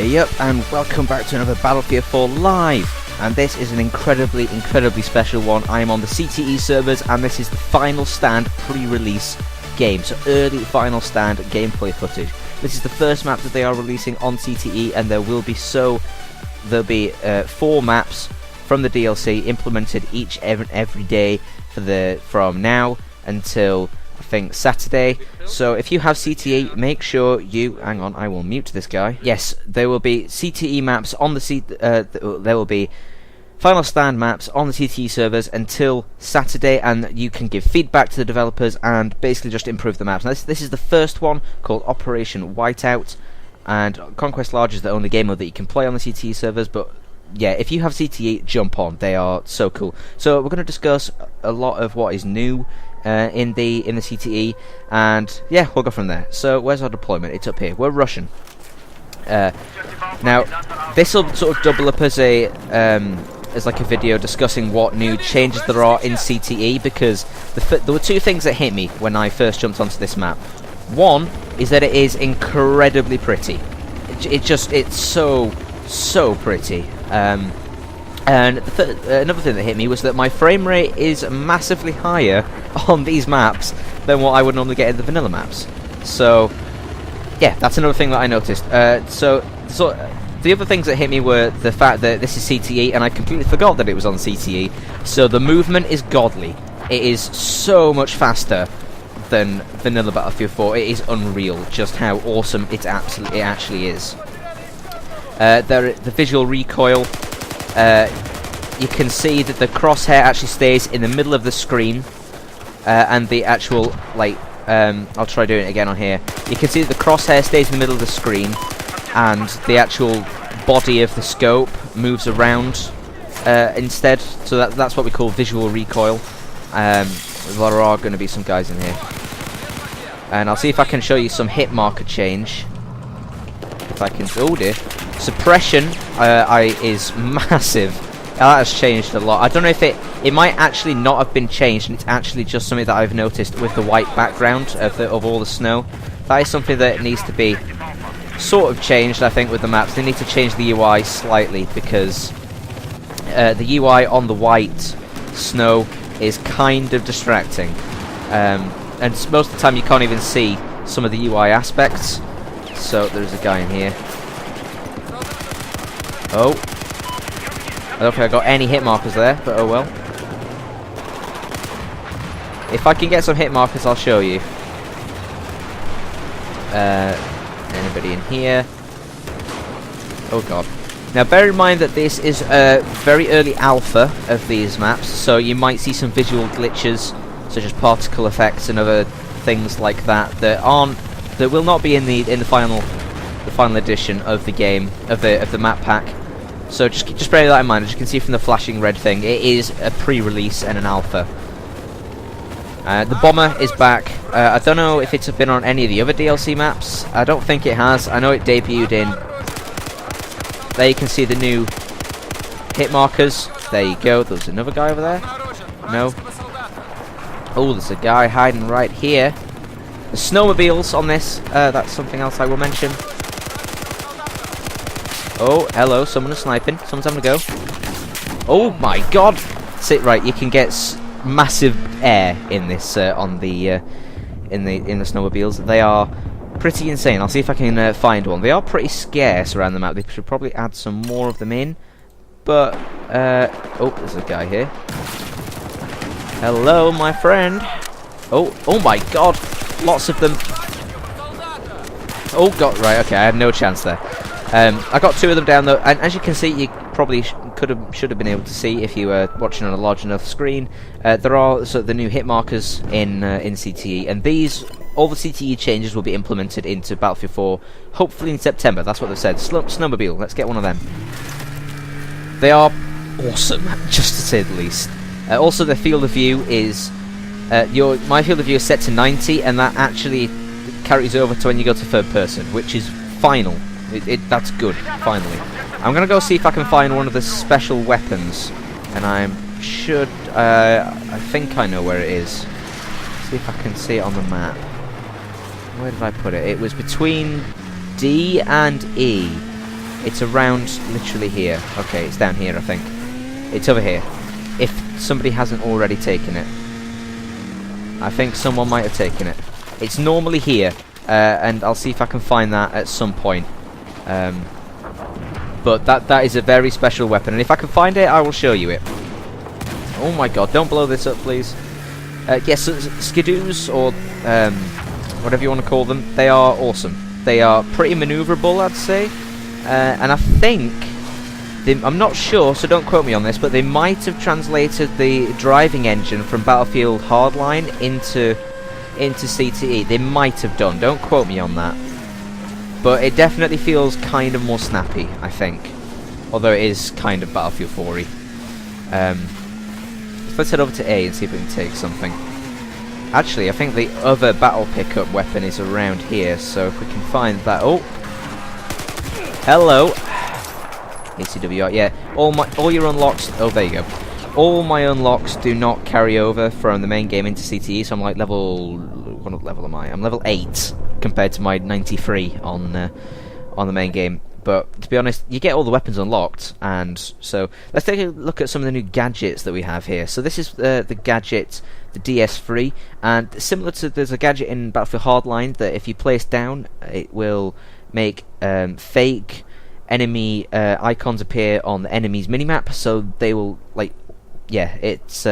Yup, and welcome back to another Battlefield 4 Live. And this is an incredibly special one. I am on the CTE servers, and this is the Final Stand pre-release game. So early Final Stand gameplay footage. This is the first map that they are releasing on CTE, and there'll be 4 maps from the DLC implemented every day from now until I think Saturday. So if you have CTE, make sure you hang on. I will mute this guy. Yes, there will be CTE maps on the there will be Final Stand maps on the CTE servers until Saturday, and you can give feedback to the developers and basically just improve the maps. Now, this is the first one, called Operation Whiteout, and Conquest Large is the only game mode that you can play on the CTE servers. But yeah, if you have CTE, jump on. They are so cool. So we're going to discuss a lot of what is new in the CTE, and yeah, we'll go from there. So where's our deployment? It's up here. We're Russian. Now this will sort of double up as like a video discussing what new changes there are in CTE, because there were 2 things that hit me when I first jumped onto this map. One is that it is incredibly pretty. It's so pretty. And another thing that hit me was that my frame rate is massively higher on these maps than what I would normally get in the vanilla maps. So yeah, that's another thing that I noticed. So the other things that hit me were the fact that this is CTE, and I completely forgot that it was on CTE. So the movement is godly. It is so much faster than vanilla Battlefield 4. It is unreal just how awesome it actually is. The visual recoil. You can see that the crosshair actually stays in the middle of the screen, and the actual, I'll try doing it again on here. You can see that the crosshair stays in the middle of the screen, and the actual body of the scope moves around instead. So that's what we call visual recoil. There are going to be some guys in here, and I'll see if I can show you some hit marker change. If I can, oh dear. Suppression is massive. That has changed a lot. I don't know if it might actually not have been changed, and it's actually just something that I've noticed with the white background of all the snow. That is something that needs to be sort of changed, I think, with the maps. They need to change the UI slightly, because the UI on the white snow is kind of distracting, and most of the time you can't even see some of the UI aspects. So there's a guy in here. Oh, I don't think I got any hit markers there, but oh well. If I can get some hit markers, I'll show you. Anybody in here? Oh god. Now bear in mind that this is a very early alpha of these maps, so you might see some visual glitches, such as particle effects and other things like that that will not be in the final edition of the game, of the map pack. So just bear that in mind. As you can see from the flashing red thing, it is a pre-release and an alpha. The bomber is back. I don't know if it's been on any of the other DLC maps. I don't think it has. I know it debuted in. There you can see the new hit markers. There you go. There's another guy over there. No. Oh, there's a guy hiding right here. The snowmobiles on this. That's something else I will mention. Oh, hello, someone is sniping. Someone's having a go. Oh my god! Sit right, you can get massive air in this on the in the snowmobiles. They are pretty insane. I'll see if I can find one. They are pretty scarce around the map. They should probably add some more of them in. But oh, there's a guy here. Hello, my friend. Oh my god! Lots of them. Oh god, right, okay, I had no chance there. I got 2 of them down though, and as you can see, you probably should have been able to see if you were watching on a large enough screen. There are the new hit markers in CTE, and all the CTE changes will be implemented into Battlefield 4, hopefully in September. That's what they've said. Snowmobile, let's get one of them. They are awesome, just to say the least. Also, the field of view is my field of view is set to 90, and that actually carries over to when you go to third person, which is final. That's good, finally. I'm gonna go see if I can find one of the special weapons, and I think I know where it is. See if I can see it on the map. Where did I put it? It was between D and E. It's around literally here. Okay, it's down here, I think. It's over here. If somebody hasn't already taken it. I think someone might have taken it. It's normally here, and I'll see if I can find that at some point. But that is a very special weapon, and if I can find it, I will show you it. Oh my god, don't blow this up, please. Yes, skidoos, or whatever you want to call them, they are awesome. They are pretty maneuverable, I'd say. And I think, I'm not sure, so don't quote me on this, but they might have translated the driving engine from Battlefield Hardline into CTE. They might have done, don't quote me on that. But it definitely feels kind of more snappy, I think. Although it is kind of Battlefield 4-y. Let's head over to A and see if we can take something. Actually, I think the other battle pickup weapon is around here, so if we can find that... Oh! Hello! ACWR, yeah. All your unlocks... Oh, there you go. All my unlocks do not carry over from the main game into CTE, so I'm like level... What level am I? I'm level 8 compared to my 93 on the main game. But to be honest, you get all the weapons unlocked, and so let's take a look at some of the new gadgets that we have here. So this is the gadget, the DS3, and similar to, there's a gadget in Battlefield Hardline that if you place down, it will make fake enemy icons appear on the enemy's minimap. So they will, like, yeah, it's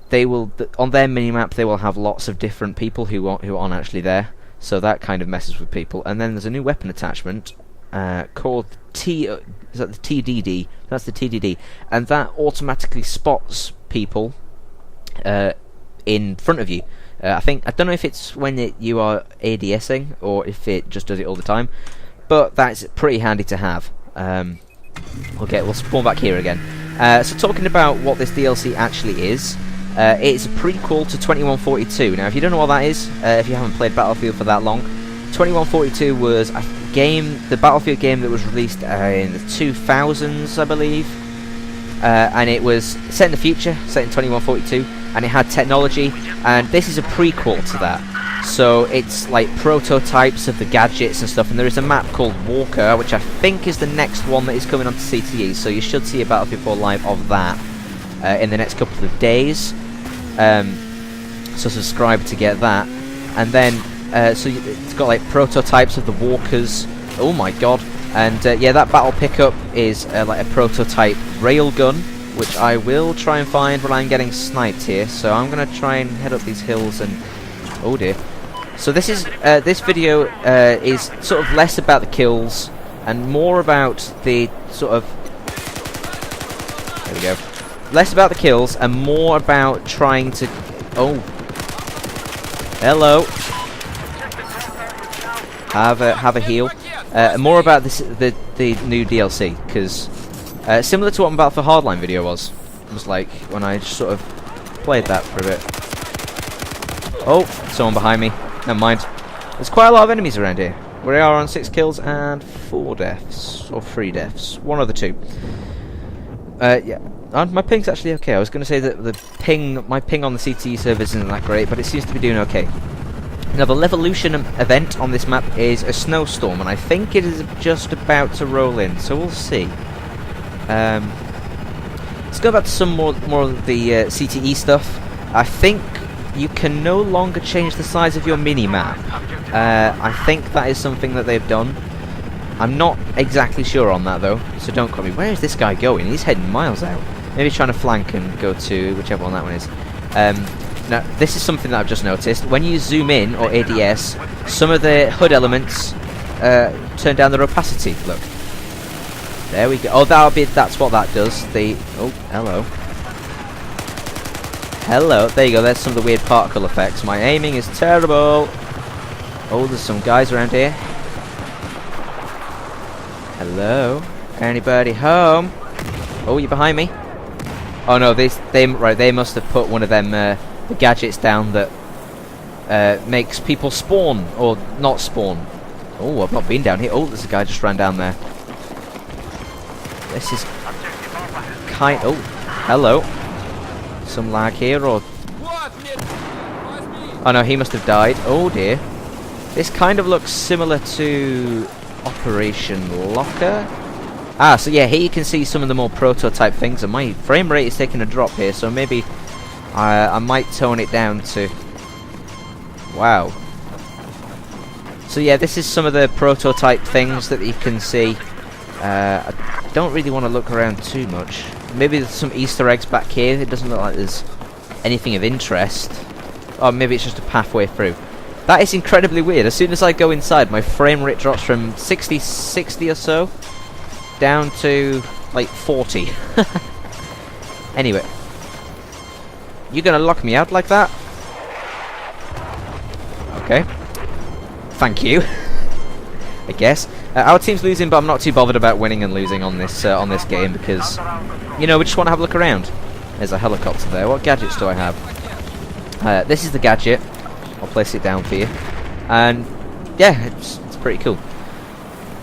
they will on their minimap they will have lots of different people who aren't actually there. So that kind of messes with people. And then there's a new weapon attachment. Called is that the TDD? That's the TDD, and that automatically spots people in front of you. I don't know if it's when you are ADSing or if it just does it all the time, but that's pretty handy to have. Okay, we'll spawn back here again. So talking about what this DLC actually is, it's a prequel to 2142. Now, if you don't know what that is, if you haven't played Battlefield for that long, 2142 was a game, the Battlefield game that was released in the 2000s, I believe, and it was set in the future, set in 2142, and it had technology, and this is a prequel to that. So it's like prototypes of the gadgets and stuff, and there is a map called Walker, which I think is the next one that is coming onto CTE, so you should see a Battlefield 4 Live of that in the next couple of days. So subscribe to get that, and then so it's got like prototypes of the walkers. Oh my god. And yeah, that battle pickup is like a prototype railgun, which I will try and find when I'm getting sniped here. So I'm gonna try and head up these hills and... oh dear. So this is this video is sort of less about the kills and more about the sort of... there we go. Less about the kills and more about trying to... oh. Hello. Have a heal. More about this, the new DLC, because similar to what my Battlefield Hardline video was like when I just sort of played that for a bit. Oh, someone behind me. Never mind. There's quite a lot of enemies around here. We are on 6 kills and 4 deaths, or 3 deaths, one of the 2. Yeah, my ping's actually okay. I was going to say that my ping on the CTE server isn't that great, but it seems to be doing okay. Now, the Levolution event on this map is a snowstorm, and I think it is just about to roll in, so we'll see. Let's go back to some more of the CTE stuff. I think you can no longer change the size of your mini-map. I think that is something that they've done. I'm not exactly sure on that, though, so don't quote me. Where is this guy going? He's heading miles out. Maybe he's trying to flank and go to whichever one that one is. Now, this is something that I've just noticed. When you zoom in, or ADS, some of the HUD elements turn down their opacity. Look. There we go. Oh, that's what that does. Oh, hello. Hello. There you go. There's some of the weird particle effects. My aiming is terrible. Oh, there's some guys around here. Hello. Anybody home? Oh, you're behind me. Oh no, they must have put one of them the gadgets down that makes people spawn or not spawn. Oh, I've not been down here. Oh, there's a guy just ran down there. This is kind. Oh, hello. Some lag here, or oh no, he must have died. Oh dear. This kind of looks similar to Operation Locker. So yeah, here you can see some of the more prototype things, and my frame rate is taking a drop here, so maybe I might tone it down to... Wow. So yeah, this is some of the prototype things that you can see. I don't really want to look around too much. Maybe there's some Easter eggs back here. It doesn't look like there's anything of interest. Or maybe it's just a pathway through. That is incredibly weird. As soon as I go inside, my frame rate drops from 60 or so down to like 40. Anyway, you're gonna lock me out like that? Okay. Thank you. I guess. Our team's losing, but I'm not too bothered about winning and losing on this game because, you know, we just want to have a look around. There's a helicopter there. What gadgets do I have? This is the gadget. I'll place it down for you. And yeah, it's pretty cool.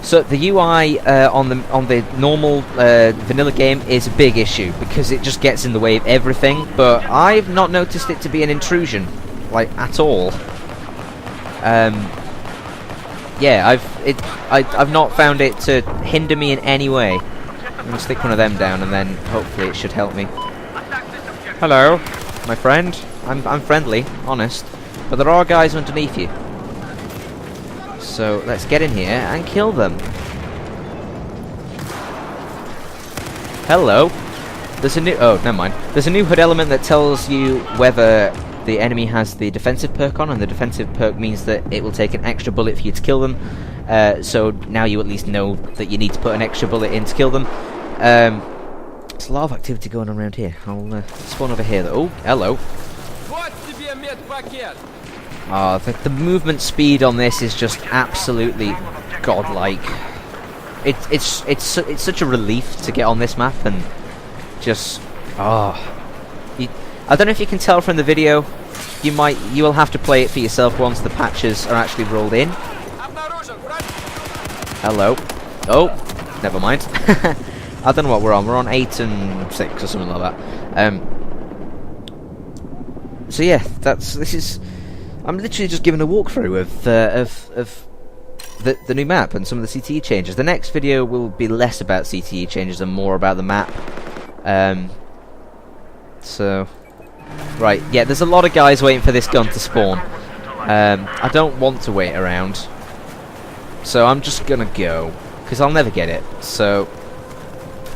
So the UI on the normal vanilla game is a big issue because it just gets in the way of everything. But I've not noticed it to be an intrusion, like at all. Yeah, I've not found it to hinder me in any way. I'm gonna stick one of them down, and then hopefully it should help me. Hello, my friend. I'm friendly, honest, but there are guys underneath you. So let's get in here and kill them. Hello. There's a new... Oh, never mind. There's a new HUD element that tells you whether the enemy has the defensive perk on, and the defensive perk means that it will take an extra bullet for you to kill them. So now you at least know that you need to put an extra bullet in to kill them. There's a lot of activity going on around here. I'll spawn over here though. Oh, hello. Oh, the movement speed on this is just absolutely godlike. It's such a relief to get on this map and just I don't know if you can tell from the video. You will have to play it for yourself once the patches are actually rolled in. Hello. Oh, never mind. I don't know what we're on. We're on 8 and 6 or something like that. So yeah, this is. I'm literally just giving a walkthrough of the new map and some of the CTE changes. The next video will be less about CTE changes and more about the map. So, right, yeah, there's a lot of guys waiting for this gun to spawn. I don't want to wait around, so I'm just gonna go because I'll never get it. So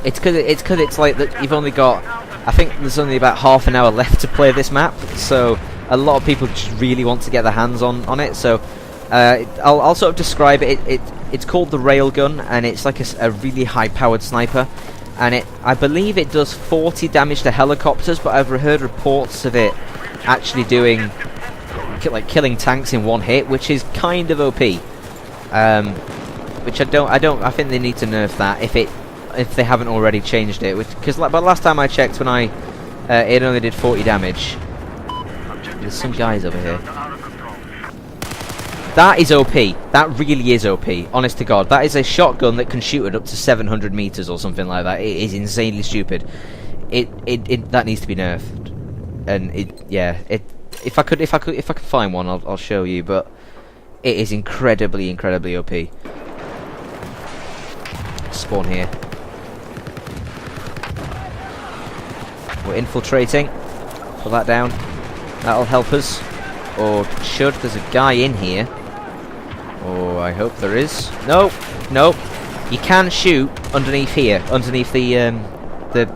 it's because it's like that. You've only got, I think there's only about half an hour left to play this map, so a lot of people just really want to get their hands on it. So I'll sort of describe it. It's called the railgun, and it's like a really high-powered sniper. And I believe it does 40 damage to helicopters, but I've heard reports of it actually doing like killing tanks in one hit, which is kind of OP. Which I think they need to nerf that if they haven't already changed it. Because but last time I checked, when it only did 40 damage. There's some guys over here. That is OP. That really is OP. Honest to God, that is a shotgun that can shoot it up to 700 meters or something like that. It is insanely stupid. That needs to be nerfed. And if I could find one, I'll show you. But it is incredibly OP. Spawn here. We're infiltrating. Pull that down. That'll help us. Or should. There's a guy in here. Oh, I hope there is. No, no. You can shoot underneath here, underneath the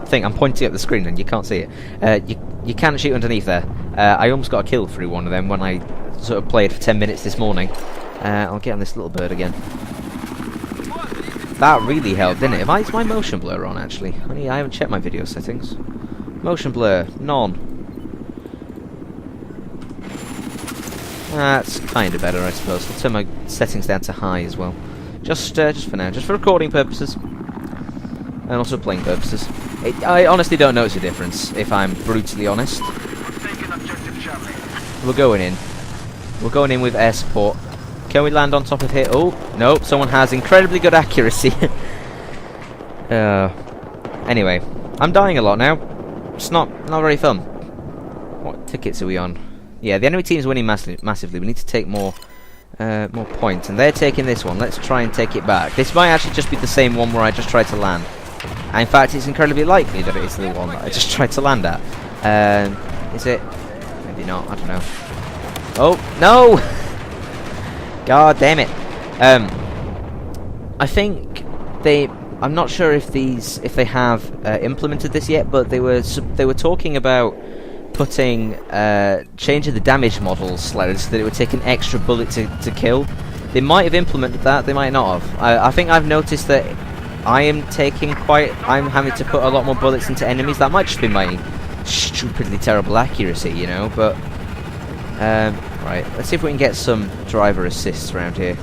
thing. I'm pointing at the screen and you can't see it. You can shoot underneath there. I almost got a kill through one of them when I sort of played for 10 minutes this morning. I'll get on this little bird again. That really helped, didn't it? Is my motion blur on actually? I haven't checked my video settings. Motion blur, none. That's kind of better, I suppose. I'll turn my settings down to high as well. Just for now. Just for recording purposes. And also playing purposes. I honestly don't notice a difference, if I'm brutally honest. We're going in. We're going in with air support. Can we land on top of here? Oh, no. Someone has incredibly good accuracy. Anyway. I'm dying a lot now. It's not very fun. What tickets are we on? Yeah, the enemy team is winning massively. We need to take more more points, and they're taking this one. Let's try and take it back. This might actually just be the same one where I just tried to land. And in fact, it's incredibly likely that it is the one that I just tried to land at. Is it? Maybe not. I don't know. Oh no! God damn it! I think I'm not sure if they have implemented this yet, but they were talking about putting changing the damage models slightly so that it would take an extra bullet to kill. They might have implemented that. They might not have. I think I've noticed that I'm having to put a lot more bullets into enemies. That might just be my stupidly terrible accuracy, you know. But right, let's see if we can get some driver assists around here.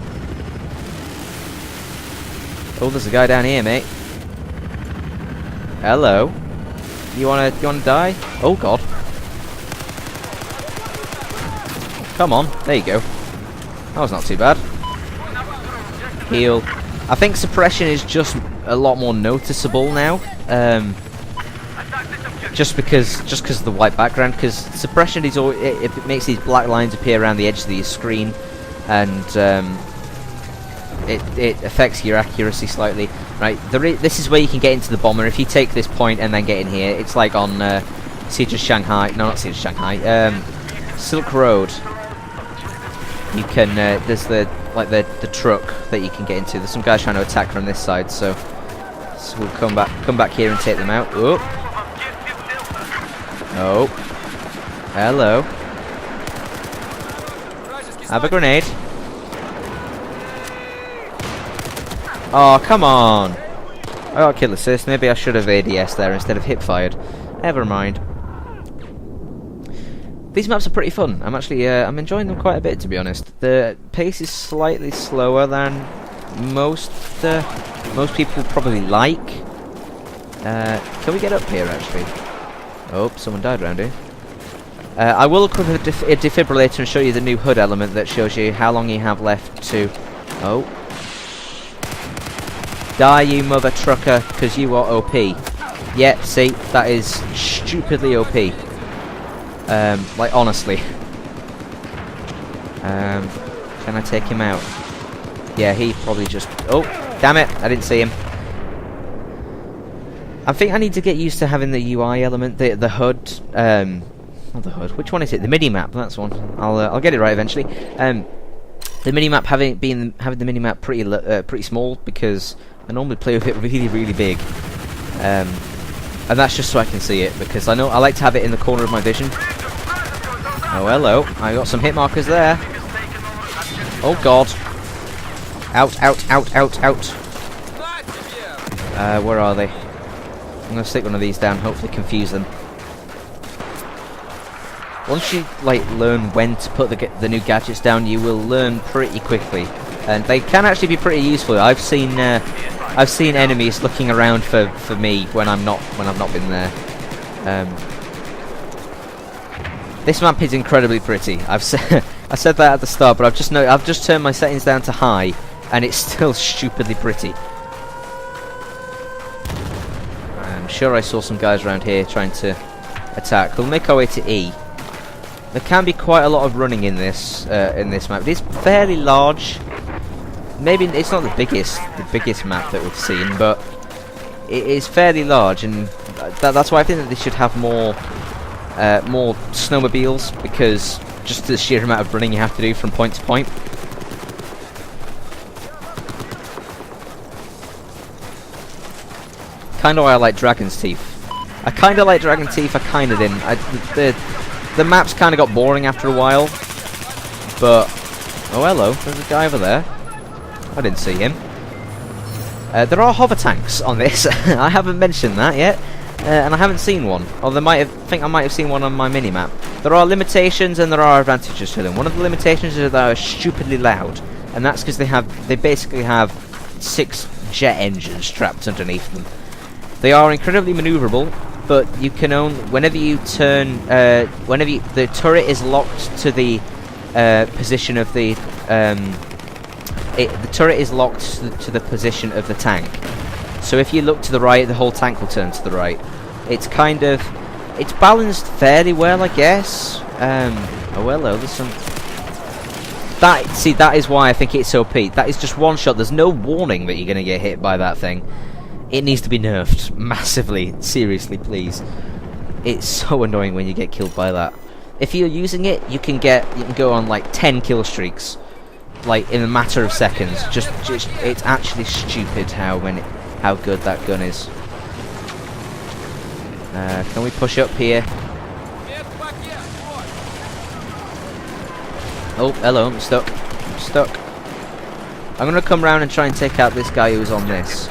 Oh, there's a guy down here, mate. Hello. You wanna die? Oh God. Come on, there you go. That was not too bad. Heal. I think suppression is just a lot more noticeable now. Just because of the white background. Because suppression is it makes these black lines appear around the edge of the screen, and it affects your accuracy slightly. Right. This is where you can get into the bomber. If you take this point and then get in here, it's like on Siege of Shanghai. No, not Siege of Shanghai. Silk Road. You can there's the truck that you can get into. There's some guys trying to attack from this side, so we'll come back here and take them out. Oh, oh, hello. Have a grenade. Oh, come on! I got kill assist. Maybe I should have ADS there instead of hip fired. Never mind. These maps are pretty fun. I'm enjoying them quite a bit, to be honest. The pace is slightly slower than most people probably like. Can we get up here, actually? Oh, someone died around here. I will equip a defibrillator and show you the new HUD element that shows you how long you have left to... Oh. Die, you mother trucker, because you are OP. Yeah, see, that is stupidly OP. Like, honestly. Can I take him out? Yeah, he probably just... Oh, damn it, I didn't see him. I think I need to get used to having the UI element, the HUD, not the HUD, which one is it? The mini-map, that's one. I'll get it right eventually. The mini-map having the mini-map pretty small, because I normally play with it really, really big. And that's just so I can see it, because I like to have it in the corner of my vision. Oh, hello. I got some hit markers there. Oh, God. Out, out, out, out, out. Where are they? I'm going to stick one of these down, hopefully confuse them. Once you, like, learn when to put the new gadgets down, you will learn pretty quickly. And they can actually be pretty useful. I've seen enemies looking around for me when I've not been there. This map is incredibly pretty. I said that at the start, but I've just turned my settings down to high, and it's still stupidly pretty. I'm sure I saw some guys around here trying to attack. We'll make our way to E. There can be quite a lot of running in this map. It is fairly large. Maybe it's not the biggest map that we've seen, but it is fairly large, and that's why I think that they should have more snowmobiles, because just the sheer amount of running you have to do from point to point. Kinda why I like Dragon's Teeth. I kinda like Dragon's Teeth, I kinda didn't. The maps kinda got boring after a while, but... Oh, hello, there's a guy over there. I didn't see him. There are hover tanks on this. I haven't mentioned that yet, and I haven't seen one. Or I think I might have seen one on my mini-map. There are limitations and there are advantages to them. One of the limitations is that they are stupidly loud, and that's because they basically have 6 jet engines strapped underneath them. They are incredibly maneuverable, but you can whenever you turn, the turret is locked to the position of the turret is locked to the position of the tank. So if you look to the right, the whole tank will turn to the right. It's balanced fairly well, I guess. Oh, hello, there's some... that is why I think it's OP. That is just one shot. There's no warning that you're going to get hit by that thing. It needs to be nerfed massively. Seriously, please. It's so annoying when you get killed by that. If you're using it, you can go on like 10 kill streaks, like in a matter of seconds. Just it's actually stupid how good that gun is. Can we push up here? Oh, hello, I'm stuck. I'm going to come round and try and take out this guy who's on this.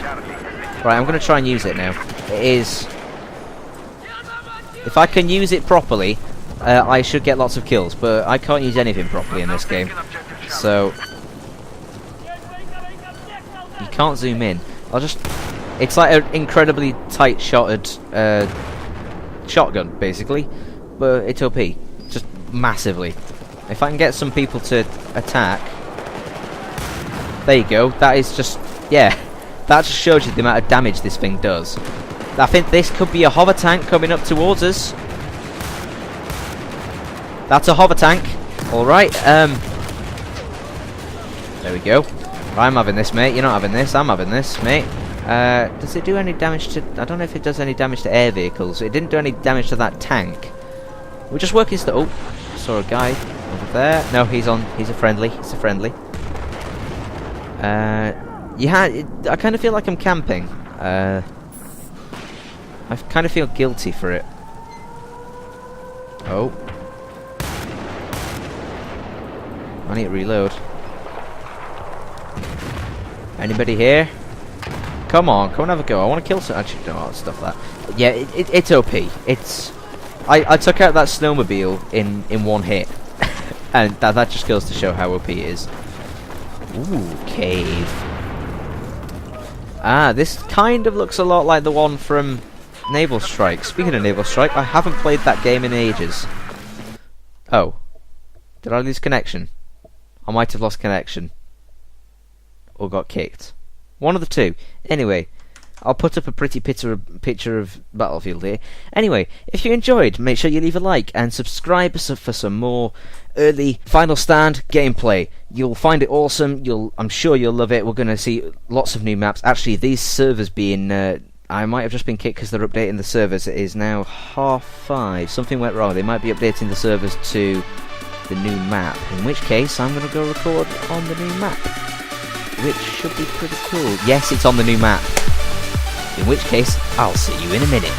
Right, I'm going to try and use it now. It is... If I can use it properly, I should get lots of kills, but I can't use anything properly in this game. So... You can't zoom in. It's like an incredibly tight-shotted shotgun, basically. But it's OP. Just massively. If I can get some people to attack... There you go. That is just... Yeah. That just shows you the amount of damage this thing does. I think this could be a hover tank coming up towards us. That's a hover tank. Alright. There we go. I'm having this, mate. You're not having this. I'm having this, mate. Does it do any damage to... I don't know if it does any damage to air vehicles. It didn't do any damage to that tank. We're just working... Oh, saw a guy over there. No, he's a friendly. He's a friendly. I kind of feel like I'm camping. I kind of feel guilty for it. Oh. I need to reload. Anybody here? Come on have a go. I want to kill some... Actually, no, I'll stuff that. Yeah, it's OP. It's... I took out that snowmobile in one hit. And that just goes to show how OP it is. Ooh, cave. Ah, this kind of looks a lot like the one from Naval Strike. Speaking of Naval Strike, I haven't played that game in ages. Oh. Did I lose connection? I might have lost connection. Or got kicked. One of the two. Anyway, I'll put up a pretty picture of Battlefield here. Anyway, if you enjoyed, make sure you leave a like and subscribe for some more early Final Stand gameplay. You'll find it awesome. I'm sure you'll love it. We're going to see lots of new maps. Actually, these servers being... I might have just been kicked because they're updating the servers. It is now 5:30. Something went wrong. They might be updating the servers to the new map. In which case, I'm going to go record on the new map. Which should be pretty cool. Yes, it's on the new map. In which case, I'll see you in a minute.